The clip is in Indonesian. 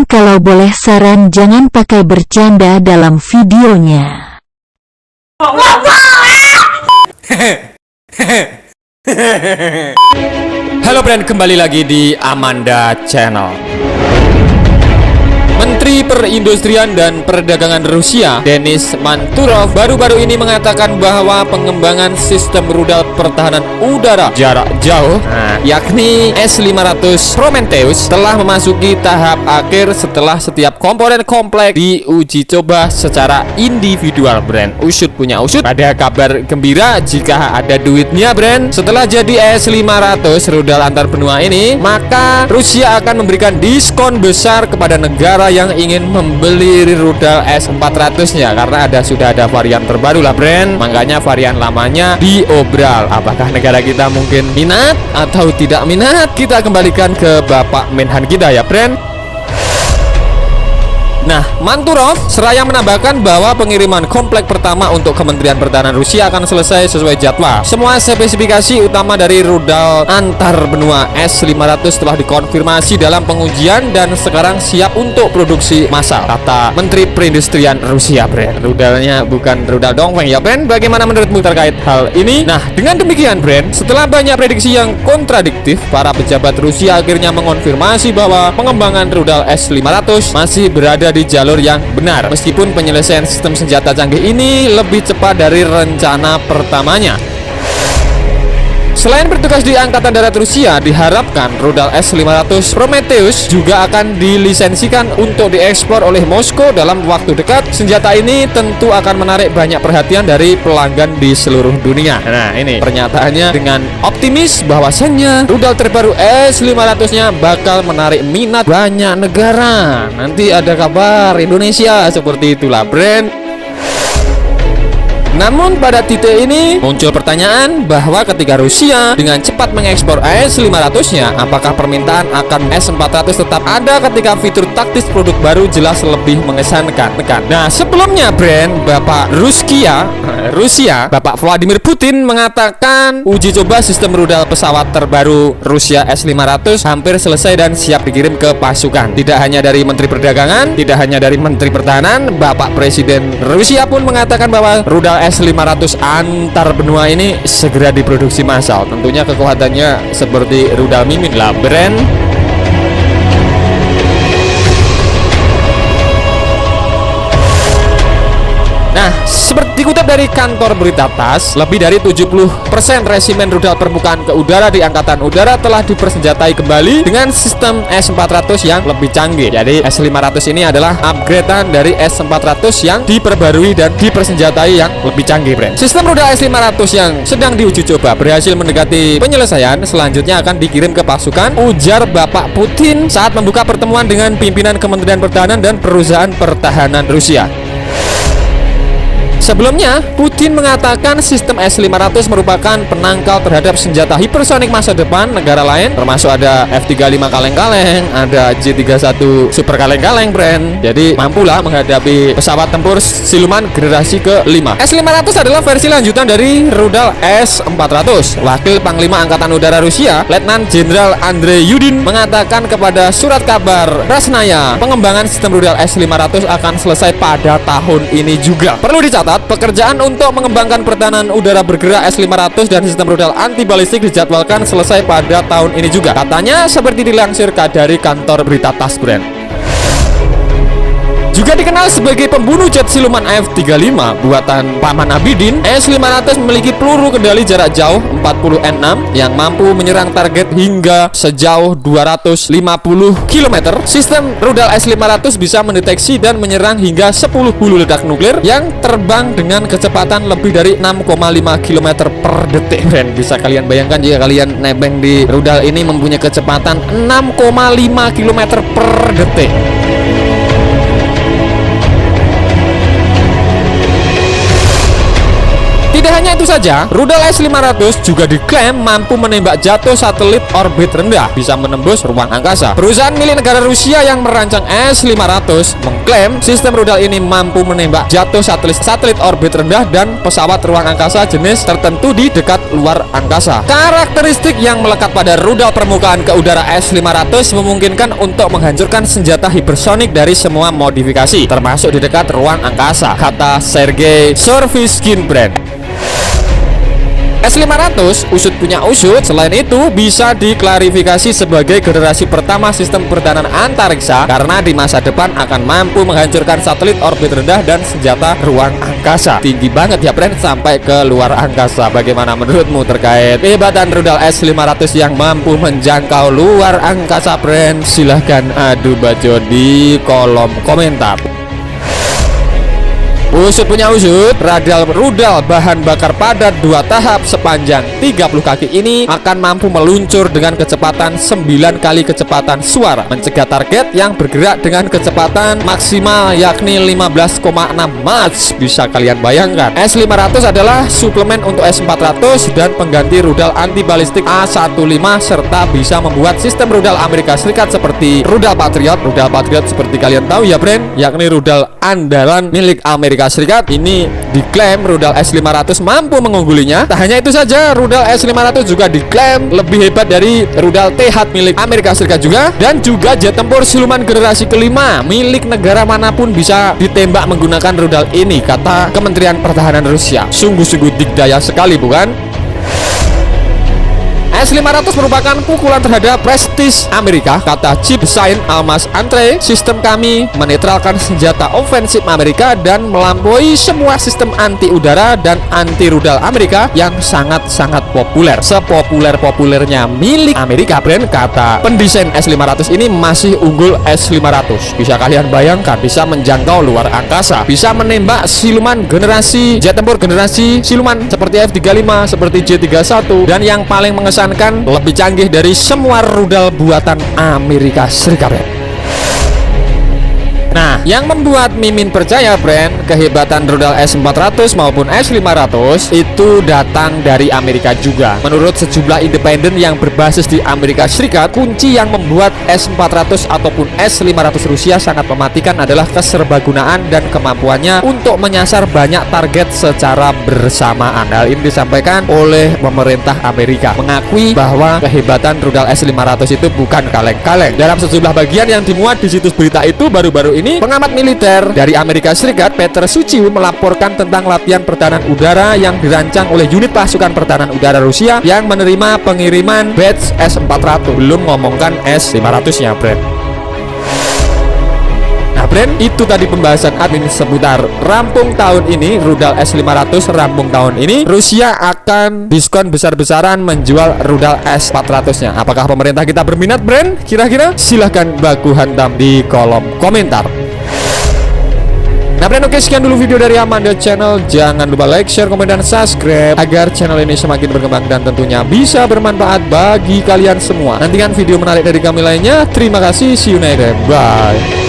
kalau boleh saran jangan pakai bercanda dalam videonya. Halo friend, kembali lagi di Amanda Channel. Menteri Perindustrian dan Perdagangan Rusia, Denis Manturov, baru-baru ini mengatakan bahwa pengembangan sistem rudal pertahanan udara jarak jauh, yakni S-500 Prometheus, telah memasuki tahap akhir setelah setiap komponen kompleks diuji coba secara individual. Brand usut punya usut. Pada kabar gembira, jika ada duitnya brand, setelah jadi S-500 rudal antar benua ini, maka Rusia akan memberikan diskon besar kepada negara yang ingin membeli rudal S-400-nya, karena sudah ada varian terbaru lah brand. Makanya varian lamanya diobral. Apakah negara kita mungkin minat atau tidak minat? Kita kembalikan ke Bapak Menhan kita ya brand. Nah, Manturov seraya menambahkan bahwa pengiriman komplek pertama untuk Kementerian Pertahanan Rusia akan selesai sesuai jadwal. Semua spesifikasi utama dari rudal antar benua S-500 telah dikonfirmasi dalam pengujian dan sekarang siap untuk produksi massal, kata Menteri Perindustrian Rusia brand. Rudalnya bukan rudal dongeng ya brand. Bagaimana menurutmu terkait hal ini? Nah, dengan demikian brand, setelah banyak prediksi yang kontradiktif, para pejabat Rusia akhirnya mengonfirmasi bahwa pengembangan rudal S-500 masih berada di jalur yang benar, meskipun penyelesaian sistem senjata canggih ini lebih cepat dari rencana pertamanya. Selain bertugas di Angkatan Darat Rusia, diharapkan rudal S-500 Prometheus juga akan dilisensikan untuk diekspor oleh Moskow dalam waktu dekat. Senjata ini tentu akan menarik banyak perhatian dari pelanggan di seluruh dunia. Nah, ini pernyataannya dengan optimis bahwasannya rudal terbaru S-500-nya bakal menarik minat banyak negara. Nanti ada kabar Indonesia, seperti itulah brand. Namun pada titik ini muncul pertanyaan bahwa ketika Rusia dengan cepat mengekspor S-500-nya, apakah permintaan akan S-400 tetap ada ketika fitur taktis produk baru jelas lebih mengesankan? Nah, sebelumnya brand Bapak Rusia, Bapak Vladimir Putin mengatakan uji coba sistem rudal pesawat terbaru Rusia S-500 hampir selesai dan siap dikirim ke pasukan. Tidak hanya dari Menteri Perdagangan, tidak hanya dari Menteri Pertahanan, Bapak Presiden Rusia pun mengatakan bahwa rudal S-500 antar benua ini segera diproduksi massal. Tentunya kekuatannya seperti rudal Mimin lah brand. Nah, seperti dikutip dari kantor berita TASS, lebih dari 70% resimen rudal permukaan ke udara di Angkatan Udara telah dipersenjatai kembali dengan sistem S-400 yang lebih canggih. Jadi S-500 ini adalah upgradean dari S-400 yang diperbarui dan dipersenjatai yang lebih canggih brand. Sistem rudal S-500 yang sedang diuji coba berhasil mendekati penyelesaian, selanjutnya akan dikirim ke pasukan, ujar Bapak Putin saat membuka pertemuan dengan pimpinan Kementerian Pertahanan dan perusahaan pertahanan Rusia. Sebelumnya, Putin mengatakan sistem S-500 merupakan penangkal terhadap senjata hipersonik masa depan negara lain, termasuk ada F-35 kaleng-kaleng, ada J-31 super kaleng-kaleng brand. Jadi mampulah menghadapi pesawat tempur siluman generasi ke-5. S-500 adalah versi lanjutan dari rudal S-400. Wakil Panglima Angkatan Udara Rusia, Letnan Jenderal Andrei Yudin, mengatakan kepada surat kabar Rasnaya, pengembangan sistem rudal S-500 akan selesai pada tahun ini juga. Perlu dicatat, pekerjaan untuk mengembangkan pertahanan udara bergerak S-500 dan sistem rudal anti balistik dijadwalkan selesai pada tahun ini juga. Katanya seperti dilansir dari kantor berita TASS brand. Juga dikenal sebagai pembunuh jet siluman F-35 buatan Paman Abidin, S-500 memiliki peluru kendali jarak jauh 40 N6 yang mampu menyerang target hingga sejauh 250 km. Sistem rudal S-500 bisa mendeteksi dan menyerang hingga 10 hulu ledak nuklir yang terbang dengan kecepatan lebih dari 6,5 km per detik. Dan bisa kalian bayangkan jika kalian nebeng di rudal ini mempunyai kecepatan 6,5 km per detik. Tidak hanya itu saja, rudal S-500 juga diklaim mampu menembak jatuh satelit orbit rendah, bisa menembus ruang angkasa. Perusahaan milik negara Rusia yang merancang S-500 mengklaim sistem rudal ini mampu menembak jatuh satelit orbit rendah dan pesawat ruang angkasa jenis tertentu di dekat luar angkasa. Karakteristik yang melekat pada rudal permukaan ke udara S-500 memungkinkan untuk menghancurkan senjata hipersonik dari semua modifikasi, termasuk di dekat ruang angkasa, kata Sergei Surfiskin brand. S-500 usut punya usut. Selain itu bisa diklarifikasi sebagai generasi pertama sistem pertahanan antariksa karena di masa depan akan mampu menghancurkan satelit orbit rendah dan senjata ruang angkasa. Tinggi banget ya friend, sampai ke luar angkasa. Bagaimana menurutmu terkait kehebatan rudal S-500 yang mampu menjangkau luar angkasa friend? Silahkan adu bacot di kolom komentar. Usut punya usut, rudal bahan bakar padat 2 tahap sepanjang 30 kaki ini akan mampu meluncur dengan kecepatan 9 kali kecepatan suara, mencegah target yang bergerak dengan kecepatan maksimal yakni 15,6 Mach. Bisa kalian bayangkan, S-500 adalah suplemen untuk S-400 dan pengganti rudal anti balistik A-15 serta bisa membuat sistem rudal Amerika Serikat seperti rudal Patriot. Rudal Patriot seperti kalian tahu ya friend, yakni rudal andalan milik Amerika Serikat. Ini diklaim rudal S-500 mampu mengunggulinya. Tak hanya itu saja, rudal S-500 juga diklaim lebih hebat dari rudal THAAD milik Amerika Serikat juga, dan juga jet tempur siluman generasi kelima milik negara manapun bisa ditembak menggunakan rudal ini, kata Kementerian Pertahanan Rusia. Sungguh-sungguh dikdaya sekali, bukan? S-500 merupakan pukulan terhadap prestis Amerika, kata Chief Science Almas Andre. Sistem kami menetralkan senjata ofensif Amerika dan melampaui semua sistem anti udara dan anti rudal Amerika yang sangat-sangat populer. Sepopuler-populernya milik Amerika brand, kata pendesain S-500 ini masih unggul S-500. Bisa kalian bayangkan, bisa menjangkau luar angkasa, bisa menembak siluman generasi jet tempur generasi siluman seperti F-35, seperti J-31, dan yang paling mengesankan lebih canggih dari semua rudal buatan Amerika Serikat. Nah, yang membuat Mimin percaya brand kehebatan rudal S-400 maupun S-500 itu datang dari Amerika juga. Menurut sejumlah independen yang berbasis di Amerika Serikat, kunci yang membuat S-400 ataupun S-500 Rusia sangat mematikan adalah keserbagunaan dan kemampuannya untuk menyasar banyak target secara bersamaan. Hal ini disampaikan oleh pemerintah Amerika, mengakui bahwa kehebatan rudal S-500 itu bukan kaleng-kaleng. Dalam sejumlah bagian yang dimuat di situs berita itu baru-baru ini, pengamat militer dari Amerika Serikat Peter Suchiu melaporkan tentang latihan pertahanan udara yang dirancang oleh unit pasukan pertahanan udara Rusia yang menerima pengiriman batch S-400. Belum ngomongkan S-500-nya, Brand. Nah, Brand, itu tadi pembahasan admin seputar rampung tahun ini rudal S-500 rampung tahun ini. Rusia akan diskon besar-besaran menjual rudal S-400-nya. Apakah pemerintah kita berminat, Brand? Kira-kira? Silahkan baku hantam di kolom komentar. Nah, Brand, oke, sekian dulu video dari Amanda Channel. Jangan lupa like, share, komen, dan subscribe agar channel ini semakin berkembang dan tentunya bisa bermanfaat bagi kalian semua. Nantikan video menarik dari kami lainnya. Terima kasih, see you later, bye.